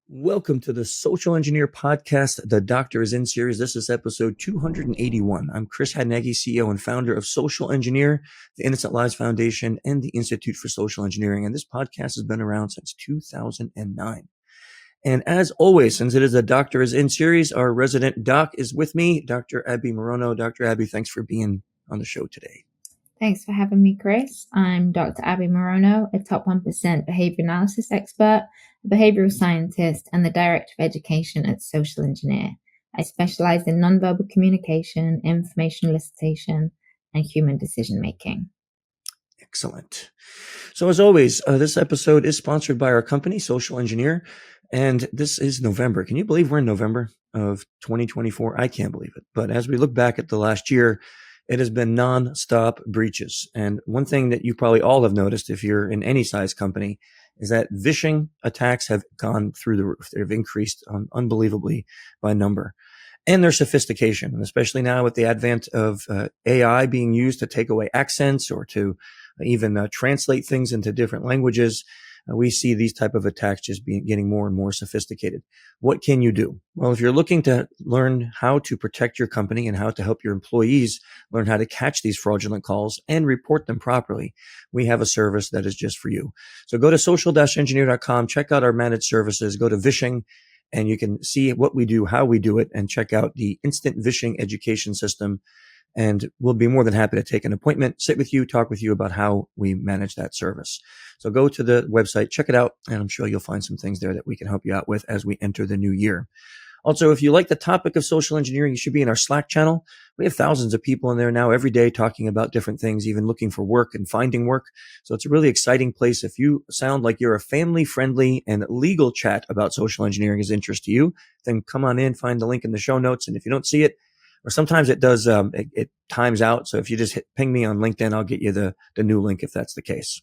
Welcome to the Social Engineer Podcast, The Doctor is In series. This is episode 281. I'm Chris Hadnaghi, CEO and founder of Social Engineer, the Innocent Lives Foundation, and the Institute for Social Engineering. And this podcast has been around since 2009. And as always, since it is a Doctor is In series, our resident doc is with me, Dr. Abbie Maroño. Dr. Abbie, thanks for being on the show today. Thanks for having me, Chris. I'm Dr. Abbie Maroño, a top 1% behavior analysis expert, a behavioral scientist, and the director of education at Social Engineer. I specialize in nonverbal communication, information elicitation, and human decision making. Excellent. So as always, this episode is sponsored by our company, Social Engineer, and this is November. Can you believe we're in November of 2024? I can't believe it. But as we look back at the last year, it has been non-stop breaches. And one thing that you probably all have noticed if you're in any size company is that phishing attacks have gone through the roof. They've increased unbelievably by number. And their sophistication, and especially now with the advent of AI being used to take away accents or to even translate things into different languages, we see these type of attacks just getting more and more sophisticated. What can you do? Well, if you're looking to learn how to protect your company and how to help your employees learn how to catch these fraudulent calls and report them properly, we have a service that is just for you. So go to social-engineer.com, check out our managed services, go to Vishing, and you can see what we do, how we do it, and check out the instant Vishing education system. And we'll be more than happy to take an appointment, sit with you, talk with you about how we manage that service. So go to the website, check it out, and I'm sure you'll find some things there that we can help you out with as we enter the new year. Also, if you like the topic of social engineering, you should be in our Slack channel. We have thousands of people in there now every day talking about different things, even looking for work and finding work. So it's a really exciting place. If you sound like you're a family-friendly and legal chat about social engineering is interest to you, then come on in, find the link in the show notes. And if you don't see it, or sometimes it does, it times out. So if you just ping me on LinkedIn, I'll get you the new link if that's the case.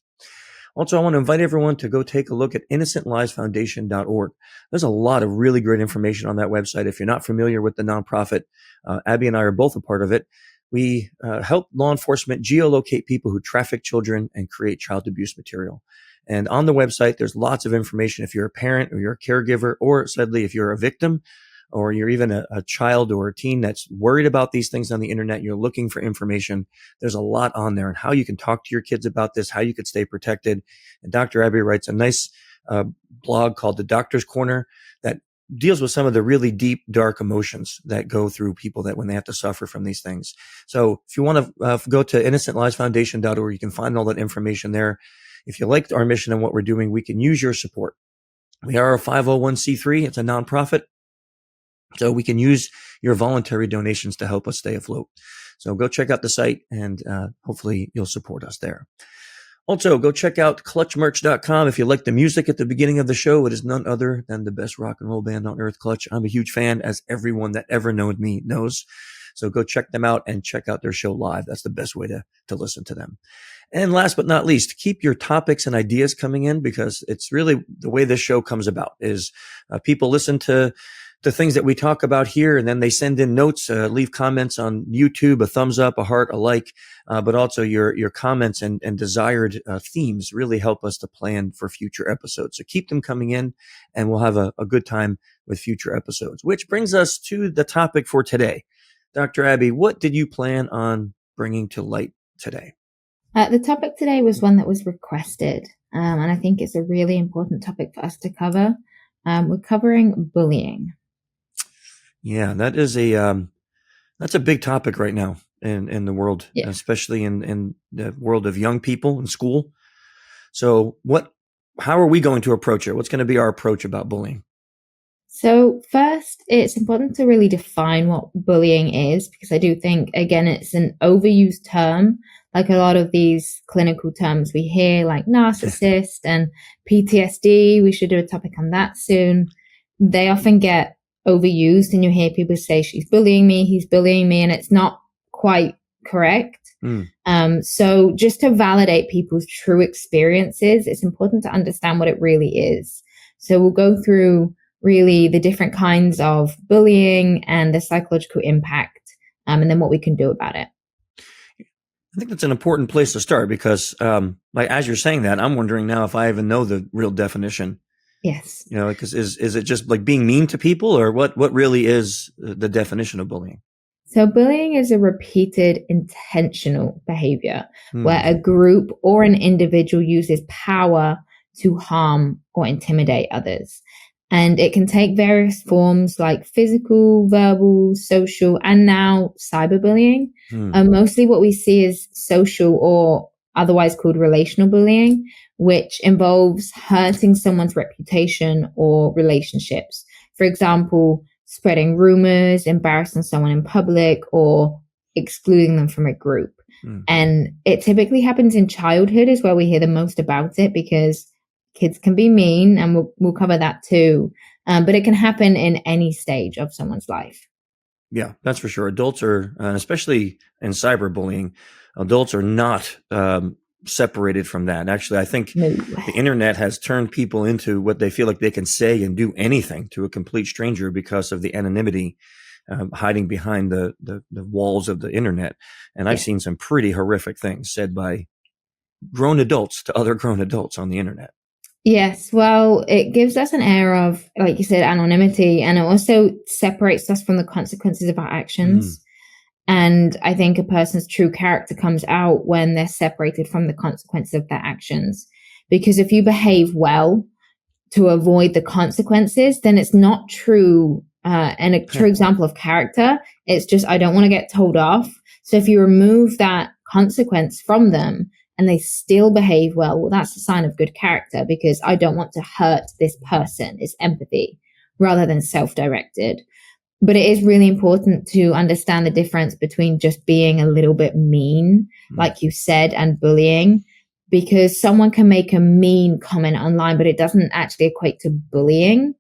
Also, I want to invite everyone to go take a look at innocentlivesfoundation.org. There's a lot of really great information on that website. If you're not familiar with the nonprofit, Abbie and I are both a part of it. We help law enforcement geolocate people who traffic children and create child abuse material. And on the website, there's lots of information if you're a parent or you're a caregiver, or sadly, if you're a victim, or you're even a child or a teen that's worried about these things on the internet, you're looking for information. There's a lot on there and how you can talk to your kids about this, how you could stay protected. And Dr. Abbie writes a nice blog called The Doctor's Corner that deals with some of the really deep, dark emotions that go through people that when they have to suffer from these things. So if you want to go to innocentlivesfoundation.org, you can find all that information there. If you liked our mission and what we're doing, we can use your support. We are a 501c3. It's a nonprofit. So we can use your voluntary donations to help us stay afloat. So go check out the site and hopefully you'll support us there. Also, go check out clutchmerch.com. If you like the music at the beginning of the show, it is none other than the best rock and roll band on earth, Clutch. I'm a huge fan, as everyone that ever known me knows. So go check them out and check out their show live. That's the best way to listen to them. And last but not least, keep your topics and ideas coming in, because it's really the way this show comes about is people listen to the things that we talk about here, and then they send in notes, leave comments on YouTube, a thumbs up, a heart, a like, but also your comments and desired themes really help us to plan for future episodes. So keep them coming in, and we'll have a good time with future episodes, which brings us to the topic for today. Dr. Abbie, what did you plan on bringing to light today? The topic today was one that was requested, and I think it's a really important topic for us to cover. We're covering bullying. Yeah, that's a big topic right now in the world, especially in the world of young people in school. So how are we going to approach it? What's going to be our approach about bullying? So first, it's important to really define what bullying is, because I do think, again, it's an overused term. Like a lot of these clinical terms we hear, like narcissist and PTSD, we should do a topic on that soon. They often get overused, and you hear people say, she's bullying me, he's bullying me, and it's not quite correct. So just to validate people's true experiences, it's important to understand what it really is. So we'll go through really the different kinds of bullying and the psychological impact, and then what we can do about it. I think that's an important place to start, because as you're saying that, I'm wondering now if I even know the real definition. Yes. You know, because is it just like being mean to people, or what really is the definition of bullying? So bullying is a repeated intentional behavior where Hmm. a group or an individual uses power to harm or intimidate others. And it can take various forms like physical, verbal, social, and now cyberbullying. Hmm. Mostly what we see is social or otherwise called relational bullying, which involves hurting someone's reputation or relationships. For example, spreading rumors, embarrassing someone in public, or excluding them from a group. Hmm. And it typically happens in childhood is where we hear the most about it because kids can be mean, and we'll cover that too. But it can happen in any stage of someone's life. Yeah, that's for sure. Adults are, especially in cyberbullying, adults are not separated from that. Actually, I think No. the internet has turned people into what they feel like they can say and do anything to a complete stranger because of the anonymity hiding behind the walls of the internet. And I've Yeah. seen some pretty horrific things said by grown adults to other grown adults on the internet. Yes, well, it gives us an air of, like you said, anonymity, and it also separates us from the consequences of our actions. And I think a person's true character comes out when they're separated from the consequences of their actions. Because if you behave well to avoid the consequences, then it's not true. And a true example of character, it's just, I don't want to get told off. So if you remove that consequence from them and they still behave well, that's a sign of good character because I don't want to hurt this person. It's empathy rather than self-directed. But it is really important to understand the difference between just being a little bit mean, like you said, and bullying, because someone can make a mean comment online, but it doesn't actually equate to bullying.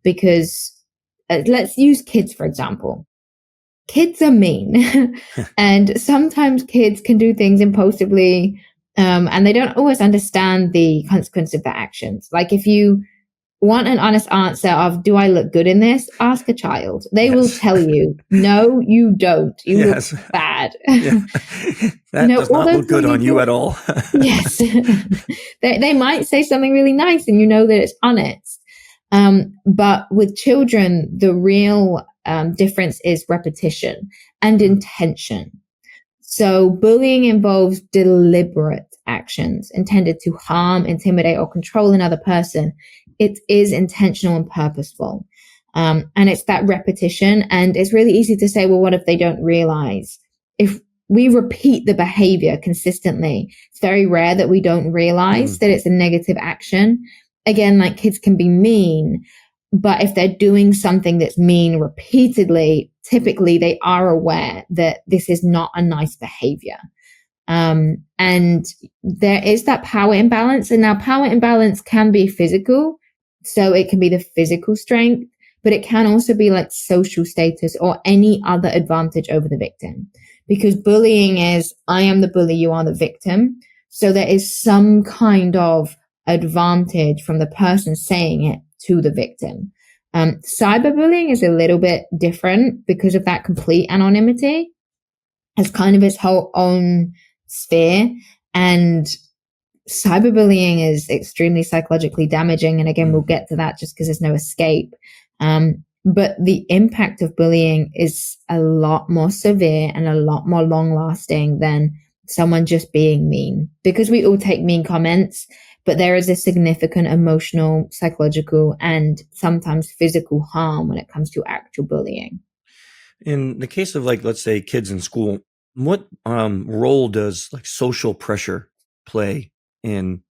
Because let's use kids, for example. Kids are mean, and sometimes kids can do things impulsively, and they don't always understand the consequence of their actions. Like if you want an honest answer of, do I look good in this? Ask a child. They will tell you, no, you don't. You look bad. Yeah. That does all not those look good on you at all. Yes. they might say something really nice and you know that it's honest. But with children, the real difference is repetition and intention. So bullying involves deliberate actions intended to harm, intimidate, or control another person. It is intentional and purposeful. And it's that repetition. And it's really easy to say, well, what if they don't realize? If we repeat the behavior consistently, it's very rare that we don't realize that it's a negative action. Again, like kids can be mean, but if they're doing something that's mean repeatedly, typically they are aware that this is not a nice behavior. And there is that power imbalance. And now power imbalance can be physical. So it can be the physical strength, but it can also be like social status or any other advantage over the victim. Because bullying is, I am the bully, you are the victim. So there is some kind of advantage from the person saying it to the victim. Cyberbullying is a little bit different because of that complete anonymity. It's kind of its whole own sphere. And cyberbullying is extremely psychologically damaging. And again, we'll get to that just because there's no escape. But the impact of bullying is a lot more severe and a lot more long lasting than someone just being mean, because we all take mean comments, but there is a significant emotional, psychological, and sometimes physical harm when it comes to actual bullying. In the case of, like, let's say kids in school, what role does like social pressure play in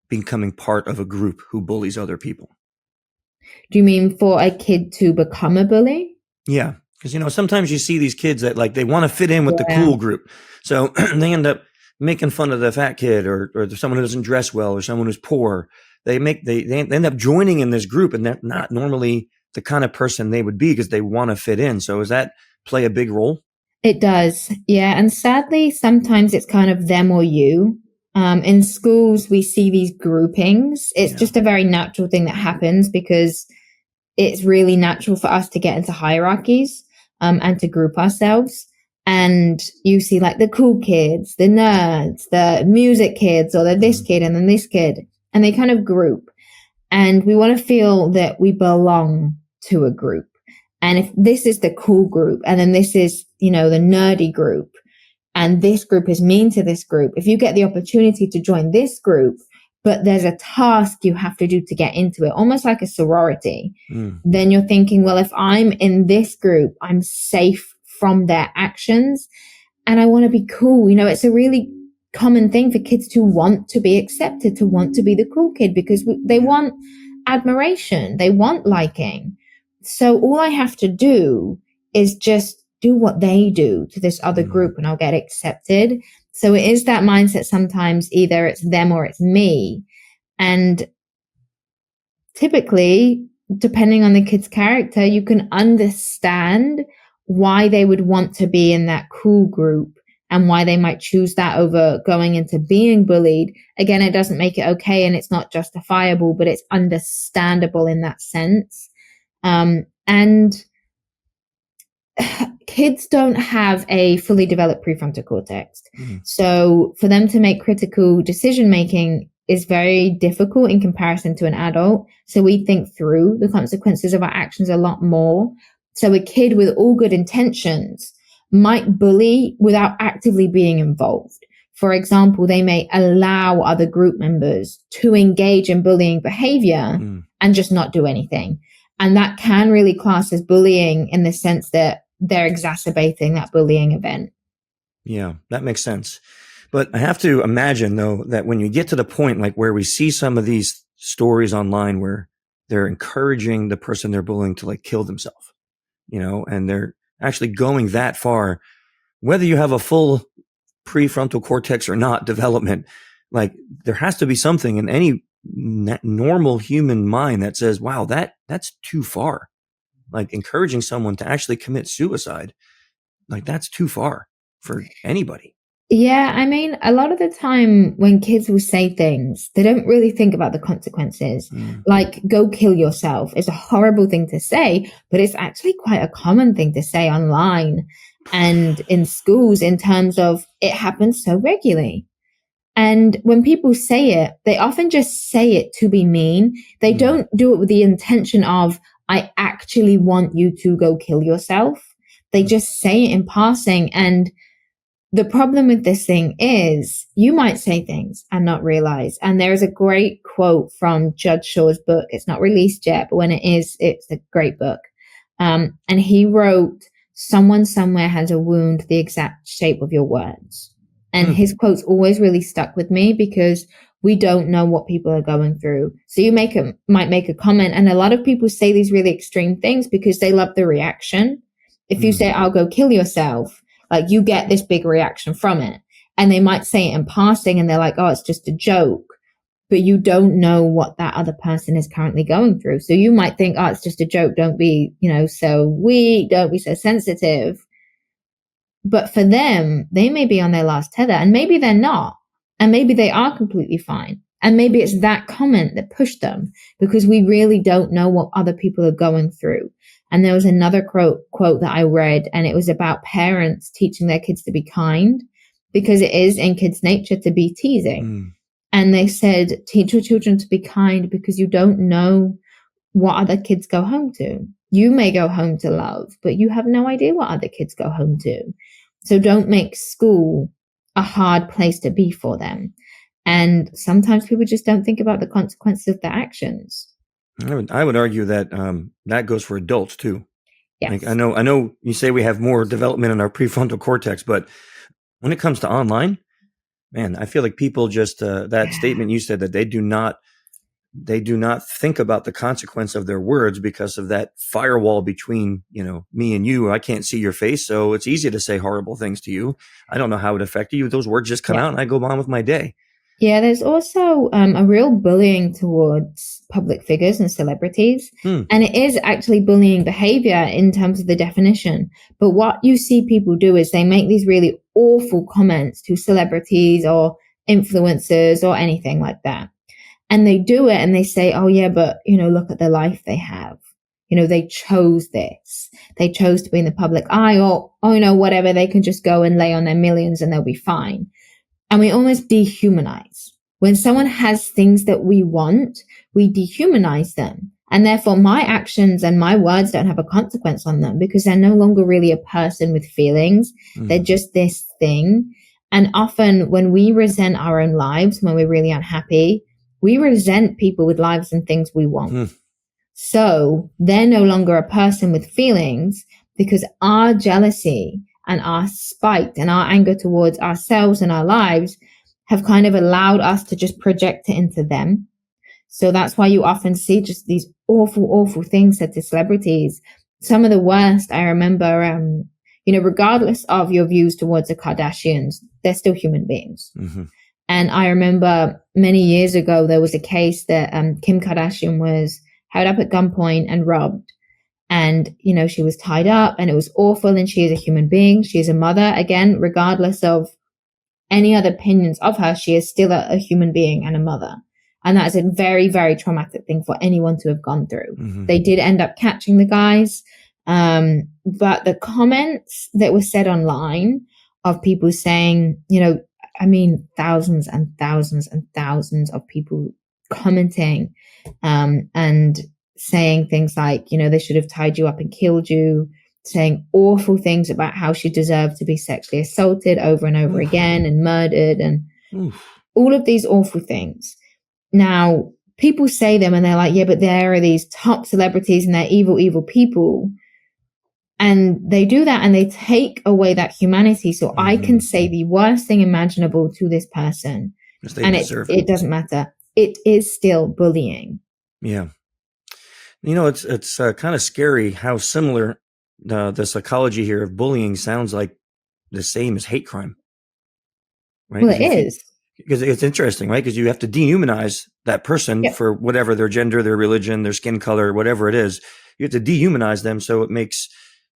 becoming part of a group who bullies other people? Do you mean for a kid to become a bully? Yeah, because sometimes you see these kids that like they want to fit in with the cool group, so they end up making fun of the fat kid or someone who doesn't dress well or someone who's poor. They end up joining in this group, and they're not normally the kind of person they would be because they want to fit in. So does that play a big role? It does, yeah. And sadly, sometimes it's kind of them or you. In schools, we see these groupings. It's just a very natural thing that happens because it's really natural for us to get into hierarchies and to group ourselves. And you see like the cool kids, the nerds, the music kids, or the this kid and then this kid, and they kind of group. And we want to feel that we belong to a group. And if this is the cool group, and then this is, the nerdy group, and this group is mean to this group, if you get the opportunity to join this group, but there's a task you have to do to get into it, almost like a sorority, then you're thinking, well, if I'm in this group, I'm safe from their actions and I want to be cool. It's a really common thing for kids to want to be accepted, to want to be the cool kid, because they want admiration, they want liking. So all I have to do is just do what they do to this other group and I'll get accepted. So it is that mindset sometimes, either it's them or it's me. And typically, depending on the kid's character, you can understand why they would want to be in that cool group and why they might choose that over going into being bullied. Again, it doesn't make it okay and it's not justifiable, but it's understandable in that sense. And kids don't have a fully developed prefrontal cortex. So for them to make critical decision making is very difficult in comparison to an adult. So we think through the consequences of our actions a lot more. So a kid with all good intentions might bully without actively being involved. For example, they may allow other group members to engage in bullying behavior and just not do anything. And that can really class as bullying in the sense that they're exacerbating that bullying event. Yeah, that makes sense. But I have to imagine, though, that when you get to the point like where we see some of these stories online where they're encouraging the person they're bullying to like kill themselves, and they're actually going that far, whether you have a full prefrontal cortex or not development, like there has to be something in any normal human mind that says, wow, that's too far. Like encouraging someone to actually commit suicide, like that's too far for anybody. Yeah, I mean, a lot of the time when kids will say things, they don't really think about the consequences. Like, go kill yourself is a horrible thing to say, but it's actually quite a common thing to say online and in schools in terms of it happens so regularly. And when people say it, they often just say it to be mean. They don't do it with the intention of, I actually want you to go kill yourself. They just say it in passing. And the problem with this thing is you might say things and not realize. And there is a great quote from Judge Shaw's book. It's not released yet, but when it is, it's a great book. And he wrote, someone somewhere has a wound the exact shape of your words. And his quotes always really stuck with me because we don't know what people are going through. So you might make a comment, and a lot of people say these really extreme things because they love the reaction. If you say, I'll go kill yourself, like you get this big reaction from it. And they might say it in passing and they're like, oh, it's just a joke. But you don't know what that other person is currently going through. So you might think, oh, it's just a joke. Don't be, so weak. Don't be so sensitive. But for them, they may be on their last tether and maybe they're not. And maybe they are completely fine. And maybe it's that comment that pushed them because we really don't know what other people are going through. And there was another quote that I read, and it was about parents teaching their kids to be kind because it is in kids' nature to be teasing. And they said, teach your children to be kind because you don't know what other kids go home to. You may go home to love, but you have no idea what other kids go home to. So don't make school a hard place to be for them. And sometimes people just don't think about the consequences of their actions. I would argue that that goes for adults too. Yes. Like I know you say we have more development in our prefrontal cortex, but when it comes to online, man, I feel like people just that statement you said that they do not think about the consequence of their words because of that firewall between, me and you. I can't see your face, so it's easy to say horrible things to you. I don't know how it affected you. Those words just come out and I go on with my day. Yeah, there's also a real bullying towards public figures and celebrities. And it is actually bullying behavior in terms of the definition. But what you see people do is they make these really awful comments to celebrities or influencers or anything like that. And they do it and they say, oh yeah, but look at the life they have. They chose this. They chose to be in the public eye or whatever. They can just go and lay on their millions and they'll be fine. And we almost dehumanize When someone has things that we want, we dehumanize them. And therefore my actions and my words don't have a consequence on them because they're no longer really a person with feelings. They're just this thing. And often when we resent our own lives, when we're really unhappy, we resent people with lives and things we want. So they're no longer a person with feelings because our jealousy and our spite and our anger towards ourselves and our lives have kind of allowed us to just project it into them. So that's why you often see just these awful, awful things said to celebrities. Some of the worst, I remember, regardless of your views towards the Kardashians, they're still human beings. And I remember many years ago, there was a case that Kim Kardashian was held up at gunpoint and robbed. And, she was tied up and it was awful. And she is a human being. She is a mother. Again, regardless of any other opinions of her, she is still a human being and a mother. And that is a very, very traumatic thing for anyone to have gone through. They did end up catching the guys. But the comments that were said online of people saying, thousands and thousands and thousands of people commenting, and saying things like, they should have tied you up and killed you, saying awful things about how she deserved to be sexually assaulted over and over again and murdered and all of these awful things. Now, people say them and they're like, yeah, but there are these top celebrities and they're evil, evil people. And they do that and they take away that humanity. So I can say the worst thing imaginable to this person. And it doesn't matter. It is still bullying. Yeah. It's kind of scary how similar the psychology here of bullying sounds like the same as hate crime. Right? Well, it is. Because it's interesting, right? Because you have to dehumanize that person for whatever their gender, their religion, their skin color, whatever it is. You have to dehumanize them so it makes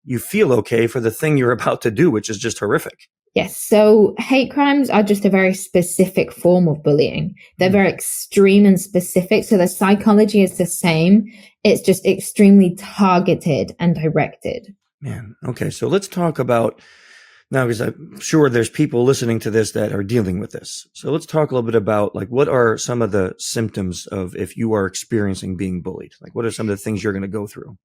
you feel okay for the thing you're about to do, which is just horrific. Yes. So hate crimes are just a very specific form of bullying. They're very extreme and specific. So the psychology is the same. It's just extremely targeted and directed. Man. Okay. So let's talk about now, because I'm sure there's people listening to this that are dealing with this. So let's talk a little bit about what are some of the symptoms of if you are experiencing being bullied? What are some of the things you're going to go through?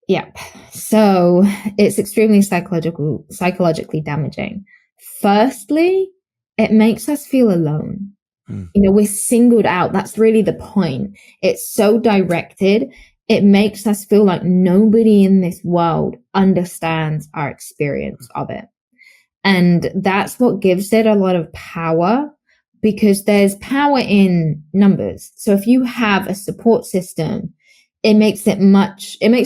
Yep. So it's extremely psychologically damaging. Firstly, it makes us feel alone. We're singled out. That's really the point. It's so directed. It makes us feel like nobody in this world understands our experience of it. And that's what gives it a lot of power, because there's power in numbers. So if you have a support system, it makes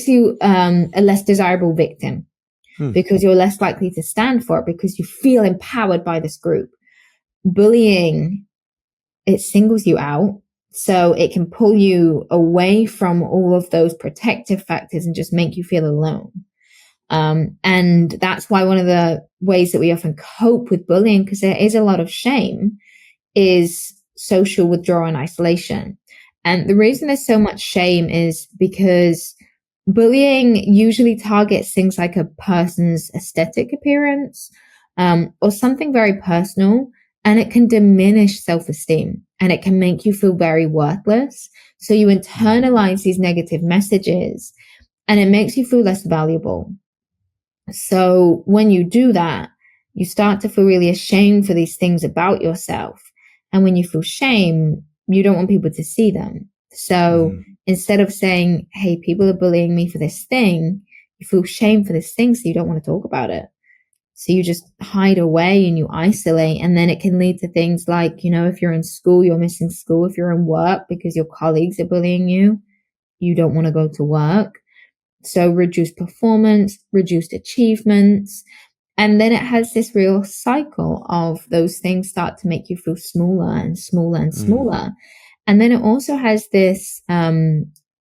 you a less desirable victim because you're less likely to stand for it because you feel empowered by this group. Bullying, it singles you out. So it can pull you away from all of those protective factors and just make you feel alone. And that's why one of the ways that we often cope with bullying, because there is a lot of shame, is social withdrawal and isolation. And the reason there's so much shame is because bullying usually targets things like a person's aesthetic appearance, or something very personal, and it can diminish self-esteem and it can make you feel very worthless. So you internalize these negative messages and it makes you feel less valuable. So when you do that, you start to feel really ashamed for these things about yourself. And when you feel shame, you don't want people to see them. So instead of saying, hey, people are bullying me for this thing, you feel shame for this thing, so you don't want to talk about it. So you just hide away and you isolate. And then it can lead to things like, if you're in school, you're missing school. If you're in work because your colleagues are bullying you, you don't want to go to work. So reduced performance, reduced achievements. And then it has this real cycle of those things start to make you feel smaller and smaller and smaller. And then it also has this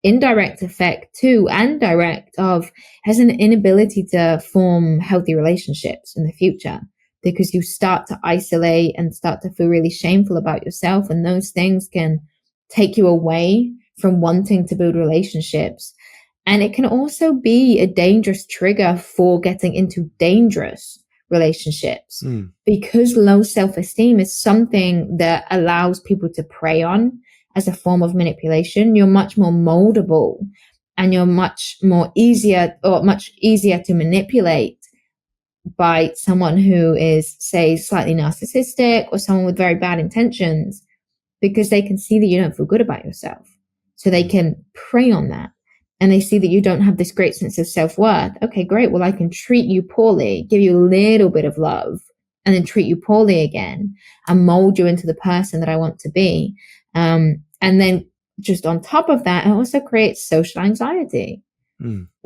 indirect effect too, and direct has an inability to form healthy relationships in the future, because you start to isolate and start to feel really shameful about yourself. And those things can take you away from wanting to build relationships. And it can also be a dangerous trigger for getting into dangerous relationships because low self-esteem is something that allows people to prey on as a form of manipulation. You're much more moldable and you're much easier to manipulate by someone who is, say, slightly narcissistic or someone with very bad intentions, because they can see that you don't feel good about yourself. So they can prey on that. And they see that you don't have this great sense of self-worth. Okay, great. Well, I can treat you poorly, give you a little bit of love, and then treat you poorly again and mold you into the person that I want to be. And then just on top of that, it also creates social anxiety.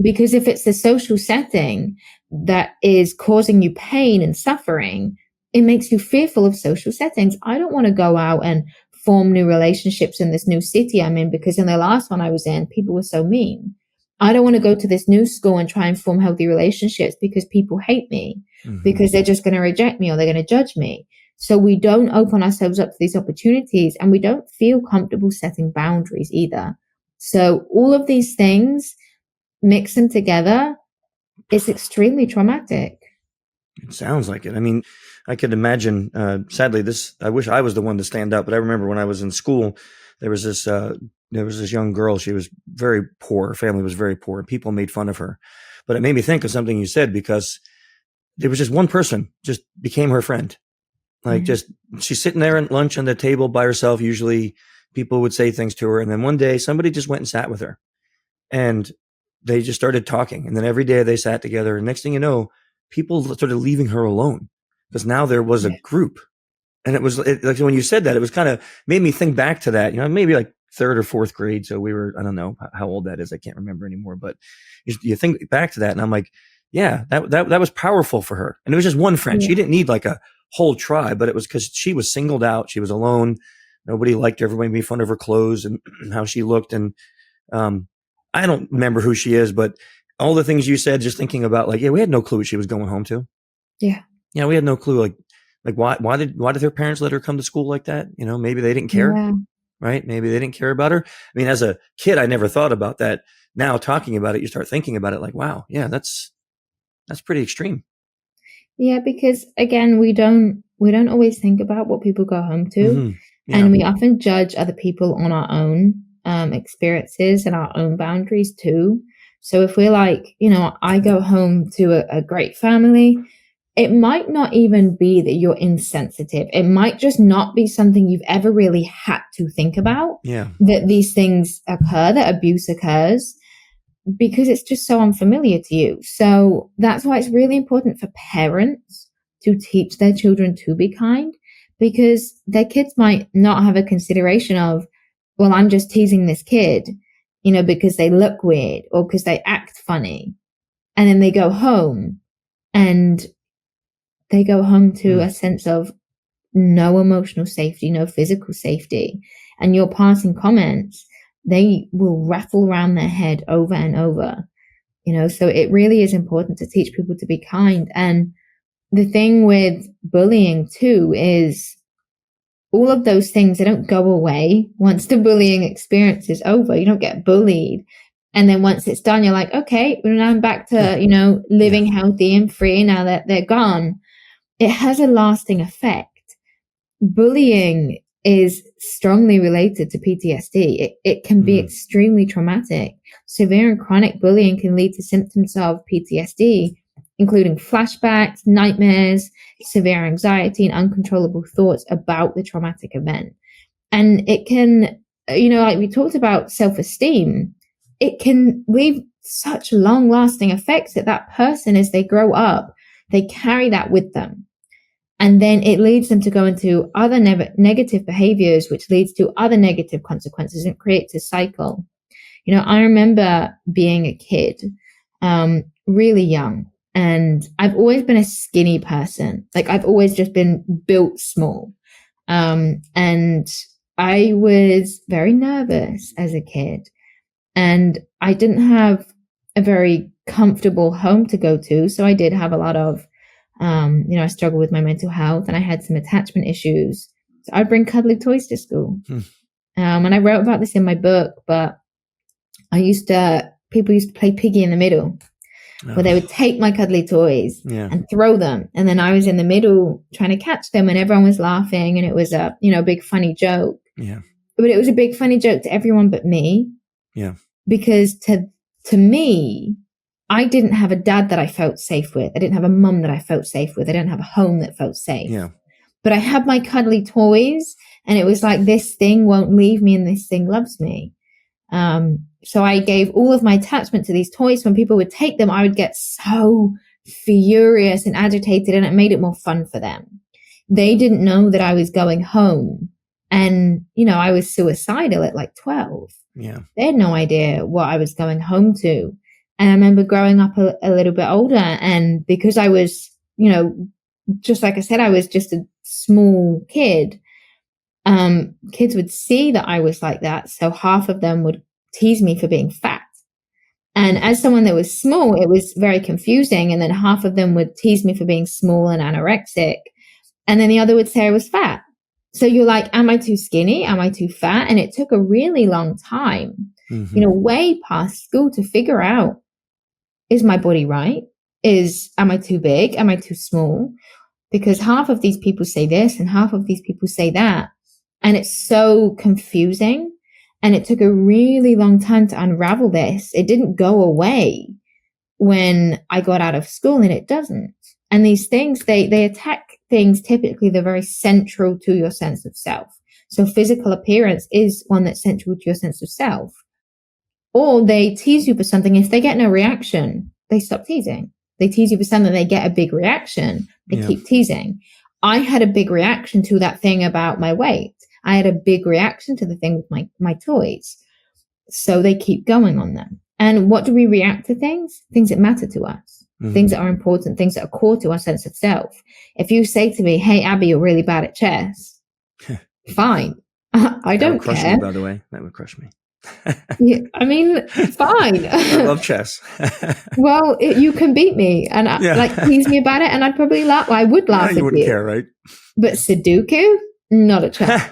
Because if it's the social setting that is causing you pain and suffering, it makes you fearful of social settings. I don't want to go out and form new relationships in this new city I'm in, because in the last one I was in, people were so mean. I don't want to go to this new school and try and form healthy relationships because people hate me, because they're just going to reject me or they're going to judge me. So we don't open ourselves up to these opportunities, and we don't feel comfortable setting boundaries either. So all of these things, mix them together, it's extremely traumatic. It sounds like it. I mean, I could imagine, sadly, I wish I was the one to stand up, but I remember when I was in school, there was this young girl. She was very poor. Her family was very poor, and people made fun of her. But it made me think of something you said, because there was just one person just became her friend. Like just, she's sitting there at lunch on the table by herself. Usually people would say things to her. And then one day somebody just went and sat with her, and they just started talking. And then every day they sat together. And next thing you know, people started leaving her alone, because now there was a group. And like when you said that, it was kind of made me think back to that, maybe like third or fourth grade. So we were, I don't know how old that is. I can't remember anymore, but you think back to that, and I'm like, yeah, that was powerful for her. And it was just one friend. She didn't need like a whole tribe, but it was because she was singled out. She was alone. Nobody liked her. Everybody made fun of her clothes and how she looked. And, I don't remember who she is, but all the things you said, just thinking about, like, we had no clue what she was going home to. Yeah. Yeah. We had no clue. Like why did her parents let her come to school like that? Maybe they didn't care, right? Maybe they didn't care about her. I mean, as a kid, I never thought about that. Now talking about it, you start thinking about it like, wow, yeah, that's pretty extreme. Yeah. Because again, we don't always think about what people go home to. And we often judge other people on our own experiences and our own boundaries too. So if we're like, I go home to a great family, it might not even be that you're insensitive. It might just not be something you've ever really had to think about. Yeah. That these things occur, that abuse occurs, because it's just so unfamiliar to you. So that's why it's really important for parents to teach their children to be kind, because their kids might not have a consideration of, well, I'm just teasing this kid, because they look weird or because they act funny. And then they go home to a sense of no emotional safety, no physical safety. And your passing comments, they will rattle around their head over and over, so it really is important to teach people to be kind. And the thing with bullying too is all of those things, they don't go away once the bullying experience is over. You don't get bullied. And then once it's done, you're like, okay, well, now I'm back to, living healthy and free now that they're gone. It has a lasting effect. Bullying is strongly related to PTSD. It can be extremely traumatic. Severe and chronic bullying can lead to symptoms of PTSD, including flashbacks, nightmares, severe anxiety, and uncontrollable thoughts about the traumatic event. And it can, like we talked about self-esteem, it can leave such long-lasting effects that person, as they grow up, they carry that with them. And then it leads them to go into other negative behaviors, which leads to other negative consequences, and creates a cycle. I remember being a kid, really young, and I've always been a skinny person. Like, I've always just been built small. And I was very nervous as a kid, and I didn't have a very comfortable home to go to. So I did have a lot of, I struggled with my mental health, and I had some attachment issues. So I'd bring cuddly toys to school. And I wrote about this in my book, but people used to play piggy in the middle. where they would take my cuddly toys Yeah. and throw them. And then I was in the middle trying to catch them and everyone was laughing and it was a, big funny joke. Yeah. But it was a big funny joke to everyone but me. Yeah. Because to me, I didn't have a dad that I felt safe with. I didn't have a mum that I felt safe with. I didn't have a home that felt safe. Yeah. But I had my cuddly toys and it was like, this thing won't leave me and this thing loves me. So I gave all of my attachment to these toys. When people would take them, I would get so furious and agitated, and it made it more fun for them. They didn't know that I was going home and, I was suicidal at like 12. Yeah. They had no idea what I was going home to. And I remember growing up a little bit older, and because I was, just like I said, I was just a small kid. Kids would see that I was like that. So half of them would tease me for being fat. And as someone that was small, it was very confusing. And then half of them would tease me for being small and anorexic. And then the other would say I was fat. So you're like, am I too skinny? Am I too fat? And it took a really long time, way past school to figure out, is my body right? Am I too big? Am I too small? Because half of these people say this and half of these people say that. And it's so confusing. And it took a really long time to unravel this. It didn't go away when I got out of school, and it doesn't. And these things, they attack things typically that are very central to your sense of self. So physical appearance is one that's central to your sense of self. Or they tease you for something. If they get no reaction, they stop teasing. They tease you for something, they get a big reaction. They keep teasing. I had a big reaction to that thing about my weight. I had a big reaction to the thing with my toys. So they keep going on them. And what do we react to things? Things that matter to us. Things that are important, things that are core to our sense of self. If you say to me, hey, Abbie, you're really bad at chess. Fine. I don't care. That would crush me, by the way. That would crush me. Yeah, I mean, fine. I love chess. Well, you can beat me and tease me about it, and I'd probably laugh. I would laugh at you. You wouldn't care, right? But Sudoku, not a chance.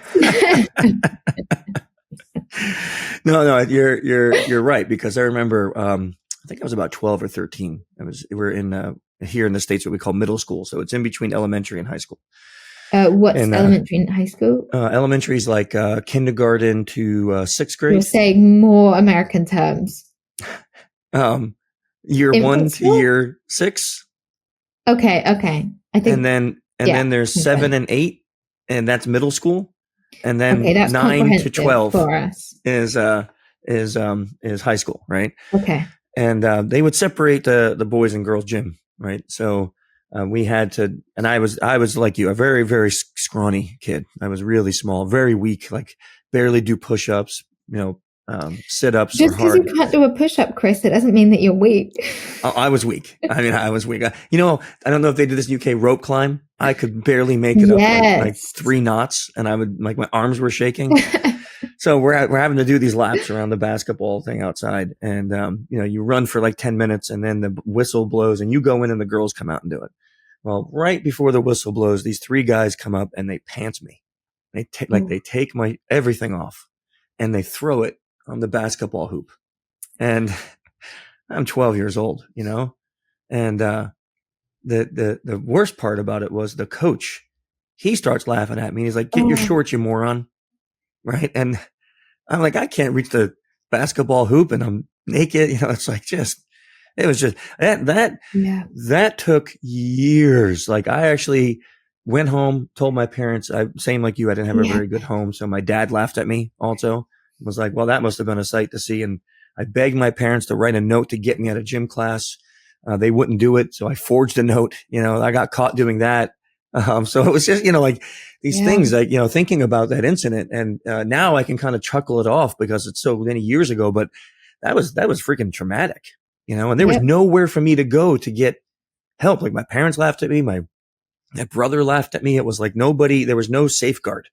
No, you're right, because I remember I think I was about 12 or 13. We're in here in the States what we call middle school, so it's in between elementary and high school. What's elementary and high school? Elementary is like kindergarten to sixth grade. You're saying more American terms. Year 1 to year 6. Okay. I think, and then there's 7 and 8, and that's middle school, and then 9 to 12 for us. is high school, right? Okay. And they would separate the boys and girls gym, right? So. We had to, and I was like you, a very, very scrawny kid. I was really small, very weak, like barely do push-ups, sit-ups. Just because you can't do a push-up, Chris, it doesn't mean that you're weak. I was weak. I was weak. I don't know if they did this in UK rope climb. I could barely make it up like 3 knots, and I would, like, my arms were shaking. So we're having to do these laps around the basketball thing outside, and you run for like 10 minutes, and then the whistle blows, and you go in, and the girls come out and do it. Well, right before the whistle blows, these 3 guys come up and they pants me. They take my everything off, and they throw it on the basketball hoop. And I'm 12 years old, and the worst part about it was the coach. He starts laughing at me. He's like, "Get your shorts, you moron!" Right? And I'm like, I can't reach the basketball hoop, and I'm naked. It's like it was just that took years. Like, I actually went home, told my parents, same like you, I didn't have a very good home. So my dad laughed at me also, was like, well, that must've been a sight to see. And I begged my parents to write a note to get me out of gym class. They wouldn't do it. So I forged a note, I got caught doing that. So it was just, like these things, like, thinking about that incident. And, now I can kind of chuckle it off because it's so many years ago, but that was freaking traumatic, and there was nowhere for me to go to get help. Like, my parents laughed at me. My brother laughed at me. It was like there was no safeguard.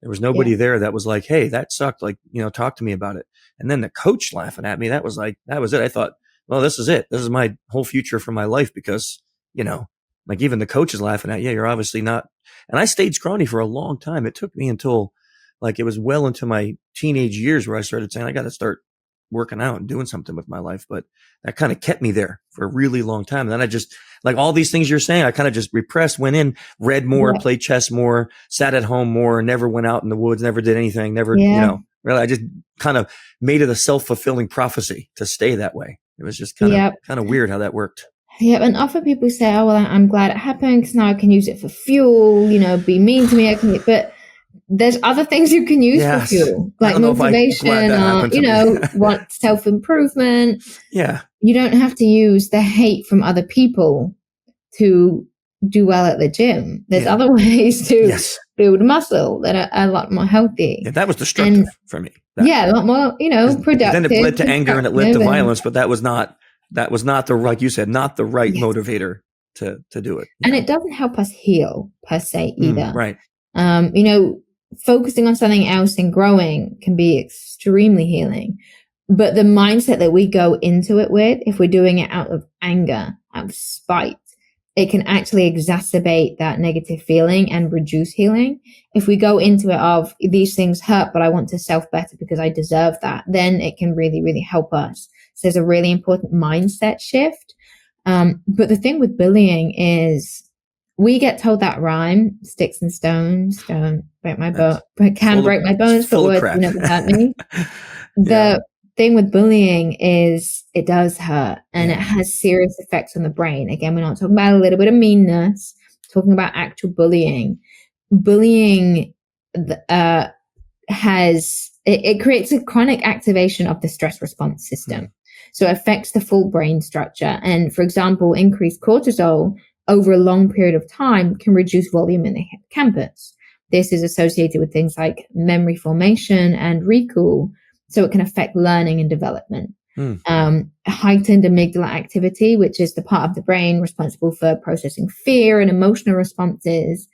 There was nobody there that was like, hey, that sucked. Like, talk to me about it. And then the coach laughing at me, that was it. I thought, well, this is it. This is my whole future for my life because, like, even the coach is laughing at you. You're obviously not. And I stayed scrawny for a long time. It took me until, like, it was well into my teenage years where I started saying, I got to start working out and doing something with my life, but that kind of kept me there for a really long time. And then I just, like all these things you're saying, I kind of just repressed, went in, read more, Yeah. played chess more, sat at home more, never went out in the woods, never did anything, never, Yeah. really, I just kind of made it a self-fulfilling prophecy to stay that way. It was just kind of weird how that worked. Yeah, and often people say, "Oh, well, I'm glad it happened because now I can use it for fuel." Be mean to me. But there's other things you can use for fuel, like motivation, want self-improvement. Yeah, you don't have to use the hate from other people to do well at the gym. There's other ways to build muscle that are a lot more healthy. Yeah, that was destructive for me. A lot more, productive. Then it led to anger and it led to violence, but that was not like you said, not the right motivator to do it. And it doesn't help us heal per se either. Right. Focusing on something else and growing can be extremely healing. But the mindset that we go into it with, if we're doing it out of anger, out of spite, it can actually exacerbate that negative feeling and reduce healing. If we go into it of these things hurt, but I want to self-better because I deserve that, then it can really, really help us. So there's a really important mindset shift. But the thing with bullying is we get told that rhyme, sticks and stones don't break my bones, can break my bones, but words will never hurt me. The thing with bullying is it does hurt and it has serious effects on the brain. Again, we're not talking about a little bit of meanness, talking about actual bullying. Bullying it creates a chronic activation of the stress response system. So it affects the full brain structure. And for example, increased cortisol over a long period of time can reduce volume in the hippocampus. This is associated with things like memory formation and recall. So it can affect learning and development. Heightened amygdala activity, which is the part of the brain responsible for processing fear and emotional responses,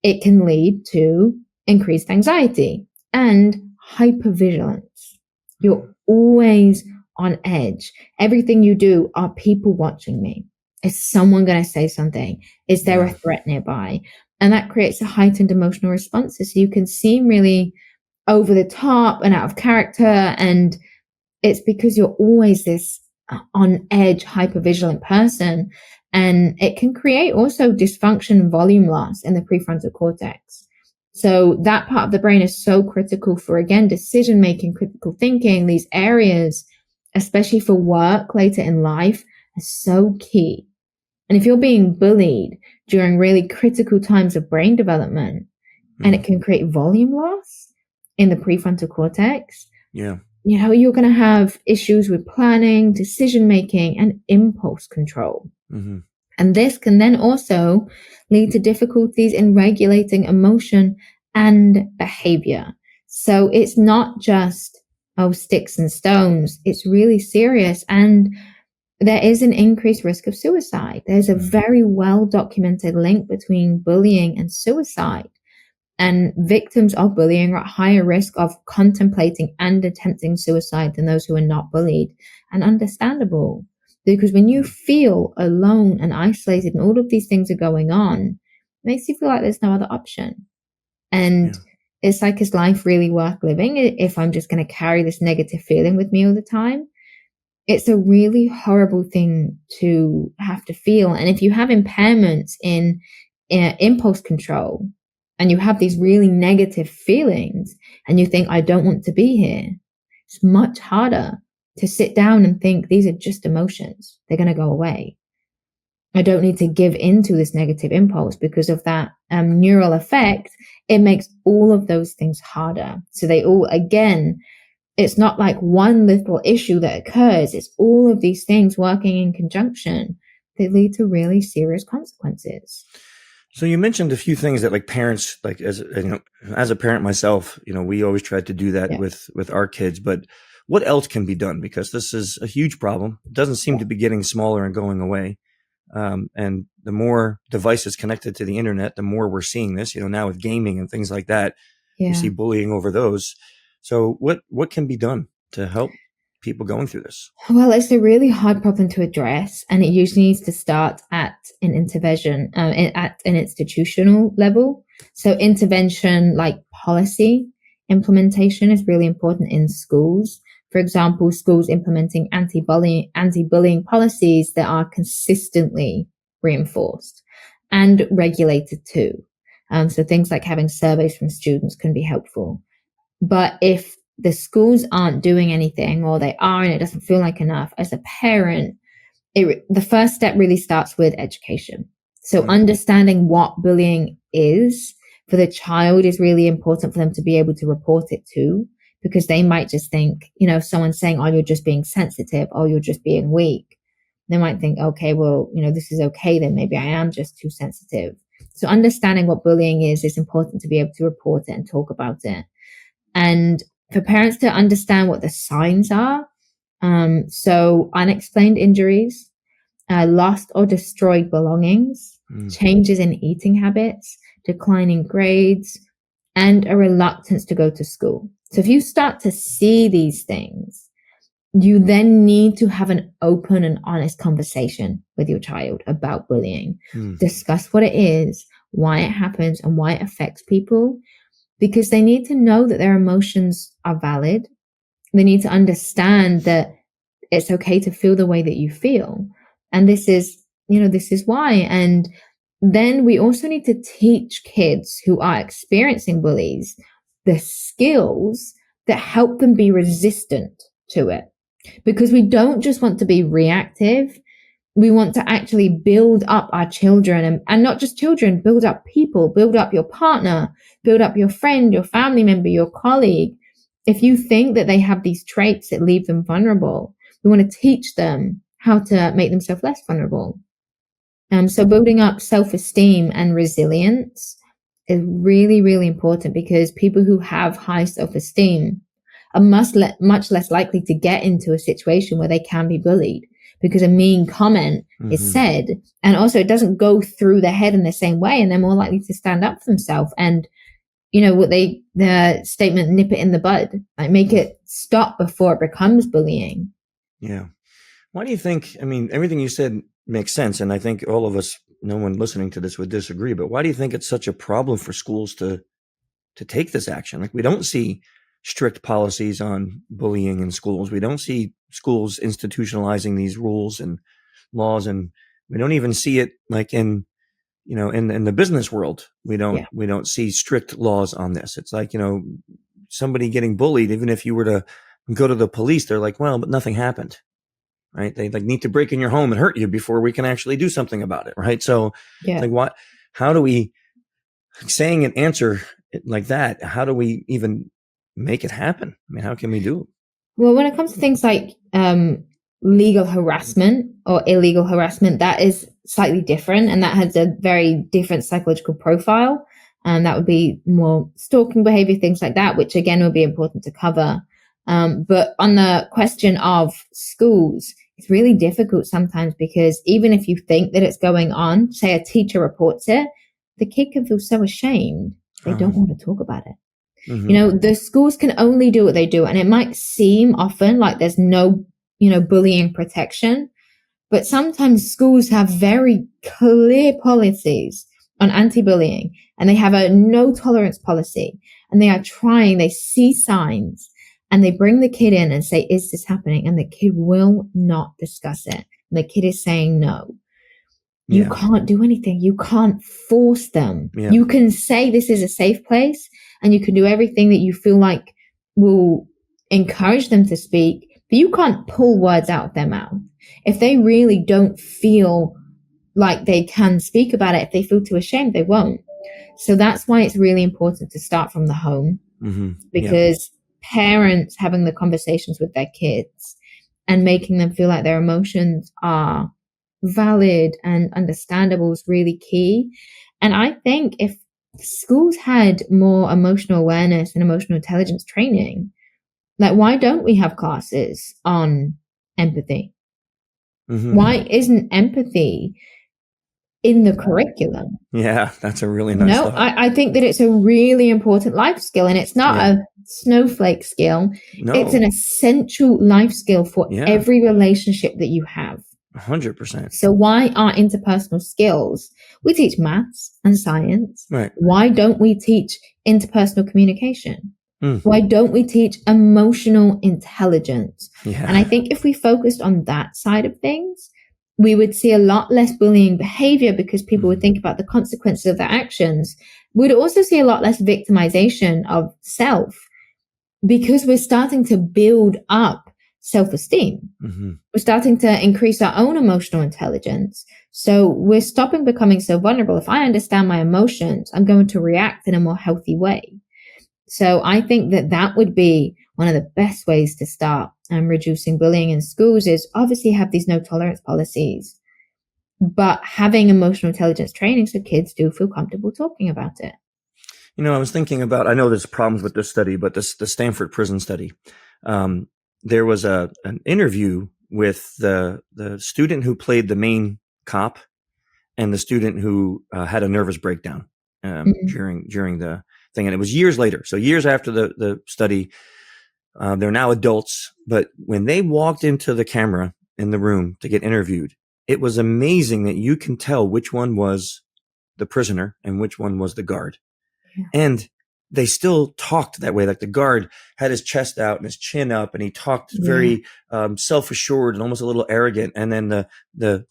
it can lead to increased anxiety and hypervigilance. You're always on edge. Everything you do, are people watching me? Is someone going to say something? Is there a threat nearby? And that creates a heightened emotional responses. So you can seem really over the top and out of character. And it's because you're always this on edge, hypervigilant person. And it can create also dysfunction and volume loss in the prefrontal cortex. So that part of the brain is so critical for, again, decision-making, critical thinking. These areas, especially for work later in life, are so key. And if you're being bullied during really critical times of brain development, and it can create volume loss in the prefrontal cortex, you're going to have issues with planning, decision-making, and impulse control. And this can then also lead to difficulties in regulating emotion and behavior. So it's not just, sticks and stones. It's really serious. And there is an increased risk of suicide. There's a very well-documented link between bullying and suicide. And victims of bullying are at higher risk of contemplating and attempting suicide than those who are not bullied. And understandable, because when you feel alone and isolated and all of these things are going on, it makes you feel like there's no other option. And it's like, is life really worth living if I'm just going to carry this negative feeling with me all the time? It's a really horrible thing to have to feel. And if you have impairments in impulse control, and you have these really negative feelings and you think, I don't want to be here, it's much harder to sit down and think, these are just emotions. They're going to go away. I don't need to give into this negative impulse because of that neural effect. It makes all of those things harder. So they all, again, it's not like one little issue that occurs. It's all of these things working in conjunction that lead to really serious consequences. So you mentioned a few things that, like, parents, like, as a parent myself, we always tried to do that with our kids, but what else can be done? Because this is a huge problem. It doesn't seem to be getting smaller and going away. And the more devices connected to the internet, the more we're seeing this, now with gaming and things like that, you see bullying over those. So what can be done to help people going through this? Well, it's a really hard problem to address, and it usually needs to start at an intervention, at an institutional level. So intervention like policy implementation is really important in schools. For example, schools implementing anti-bullying policies that are consistently reinforced and regulated too. So things like having surveys from students can be helpful. But if the schools aren't doing anything, or they are and it doesn't feel like enough, as a parent, the first step really starts with education. So understanding what bullying is for the child is really important for them to be able to report it to, because they might just think, if someone's saying, oh, you're just being sensitive, or you're just being weak, they might think, okay, well, this is okay, then maybe I am just too sensitive. So understanding what bullying is important to be able to report it and talk about it. And for parents to understand what the signs are. So unexplained injuries, lost or destroyed belongings, changes in eating habits, declining grades, and a reluctance to go to school. So if you start to see these things, you then need to have an open and honest conversation with your child about bullying. Discuss what it is, why it happens, and why it affects people, because they need to know that their emotions are valid. They need to understand that it's okay to feel the way that you feel. And this is why. And then we also need to teach kids who are experiencing bullies the skills that help them be resistant to it. Because we don't just want to be reactive. We want to actually build up our children, and not just children, build up people, build up your partner, build up your friend, your family member, your colleague. If you think that they have these traits that leave them vulnerable, we want to teach them how to make themselves less vulnerable. So building up self-esteem and resilience is really, really important, because people who have high self-esteem are much less likely to get into a situation where they can be bullied, because a mean comment is said, and also it doesn't go through their head in the same way, and they're more likely to stand up for themselves and, the statement, nip it in the bud, like make it stop before it becomes bullying. Yeah. Why do you think, everything you said makes sense, and I think all of us, no one listening to this would disagree, but why do you think it's such a problem for schools to take this action? Like, we don't see strict policies on bullying in schools. We don't see schools institutionalizing these rules and laws, and we don't even see it like in the business world. We don't see strict laws on this. It's like, somebody getting bullied, even if you were to go to the police, they're like, well, but nothing happened. Right? They need to break in your home and hurt you before we can actually do something about it. Right? So it's like, how do we, saying an answer like that, how do we even make it happen? How can we do it? Well, when it comes to things like legal harassment or illegal harassment, that is slightly different, and that has a very different psychological profile. And that would be more stalking behavior, things like that, which again would be important to cover. But on the question of schools, it's really difficult sometimes, because even if you think that it's going on, say a teacher reports it, the kid can feel so ashamed they don't want to talk about it. The schools can only do what they do, and it might seem often like there's no, bullying protection, but sometimes schools have very clear policies on anti-bullying, and they have a no tolerance policy, and they see signs, and they bring the kid in and say, is this happening? And the kid will not discuss it. And the kid is saying no. You can't do anything. You can't force them. Yeah. You can say this is a safe place, and you can do everything that you feel like will encourage them to speak, but you can't pull words out of their mouth. If they really don't feel like they can speak about it, if they feel too ashamed, they won't. So that's why it's really important to start from the home, because parents having the conversations with their kids and making them feel like their emotions are valid and understandable is really key. And I think if schools had more emotional awareness and emotional intelligence training, like, why don't we have classes on empathy? Why isn't empathy in the curriculum? Yeah, that's a really nice thought. I think that it's a really important life skill, and it's not a snowflake skill. No. It's an essential life skill for every relationship that you have. 100%. So why are interpersonal skills? We teach maths and science. Right. Why don't we teach interpersonal communication? Why don't we teach emotional intelligence? Yeah. And I think if we focused on that side of things, we would see a lot less bullying behavior because people would think about the consequences of their actions. We'd also see a lot less victimization of self because we're starting to build up self-esteem. We're starting to increase our own emotional intelligence. So we're stopping becoming so vulnerable. If I understand my emotions, I'm going to react in a more healthy way. So I think that would be one of the best ways to start reducing bullying in schools is obviously have these no tolerance policies, but having emotional intelligence training so kids do feel comfortable talking about it. You know, I was thinking about, I know there's problems with this study, but the Stanford prison study, there was an interview with the student who played the main cop and the student who had a nervous breakdown during the thing. And it was years later. So years after the study, they're now adults. But when they walked into the camera in the room to get interviewed, it was amazing that you can tell which one was the prisoner and which one was the guard. Yeah. And they still talked that way. Like the guard had his chest out and his chin up, and he talked very self-assured and almost a little arrogant. And then the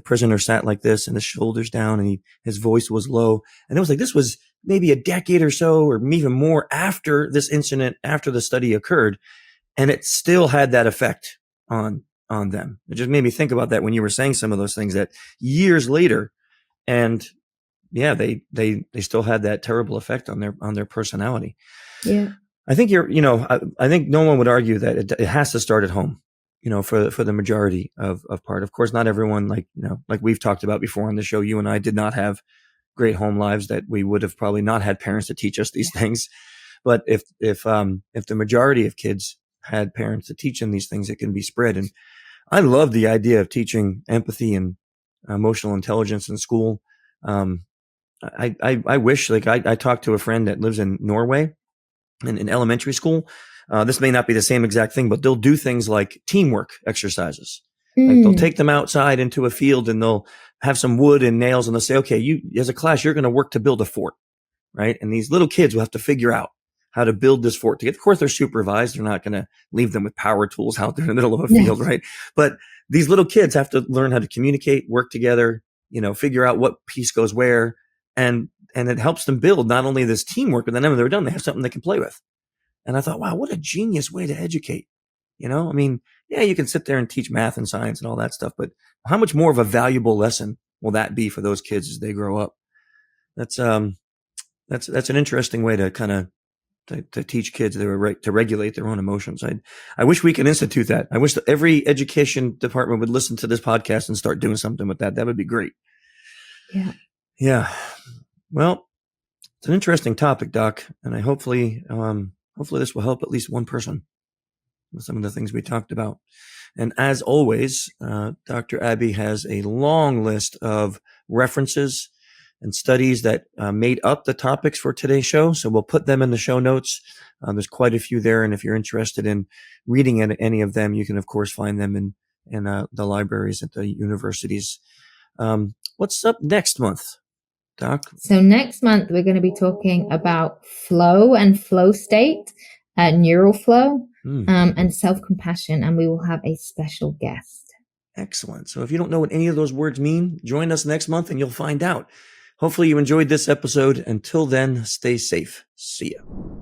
prisoner sat like this and his shoulders down, and his voice was low. And it was like, this was maybe a decade or so, or even more after this incident, after the study occurred. And it still had that effect on them. It just made me think about that when you were saying some of those things that years later, and yeah, they still had that terrible effect on their personality. Yeah. I think I think no one would argue that it has to start at home, for the majority of part. Of course, not everyone, like we've talked about before on the show, you and I did not have great home lives, that we would have probably not had parents to teach us these things. But if the majority of kids had parents to teach them these things, it can be spread. And I love the idea of teaching empathy and emotional intelligence in school. I wish, I talked to a friend that lives in Norway in elementary school. This may not be the same exact thing, but they'll do things like teamwork exercises. Like they'll take them outside into a field and they'll have some wood and nails, and they'll say, okay, you as a class, you're going to work to build a fort, right? And these little kids will have to figure out how to build this fort together. Of course, they're supervised. They're not going to leave them with power tools out there in the middle of a field, right? But these little kids have to learn how to communicate, work together, figure out what piece goes where. And it helps them build not only this teamwork, but then when they're done, they have something they can play with. And I thought, wow, what a genius way to educate. I mean, yeah, you can sit there and teach math and science and all that stuff, but how much more of a valuable lesson will that be for those kids as they grow up? That's an interesting way to kind of to teach kids to regulate their own emotions. I wish we could institute that. I wish that every education department would listen to this podcast and start doing something with that. That would be great. Yeah. Yeah. Well, it's an interesting topic, Doc, and hopefully this will help at least one person with some of the things we talked about. And as always, Dr. Abbie has a long list of references and studies that made up the topics for today's show. So we'll put them in the show notes. There's quite a few there. And if you're interested in reading any of them, you can, of course, find them in the libraries at the universities. What's up next month, Doc? So next month, we're going to be talking about flow and flow state, neural flow, and self-compassion, and we will have a special guest. Excellent. So if you don't know what any of those words mean, join us next month and you'll find out. Hopefully you enjoyed this episode. Until then, stay safe. See ya.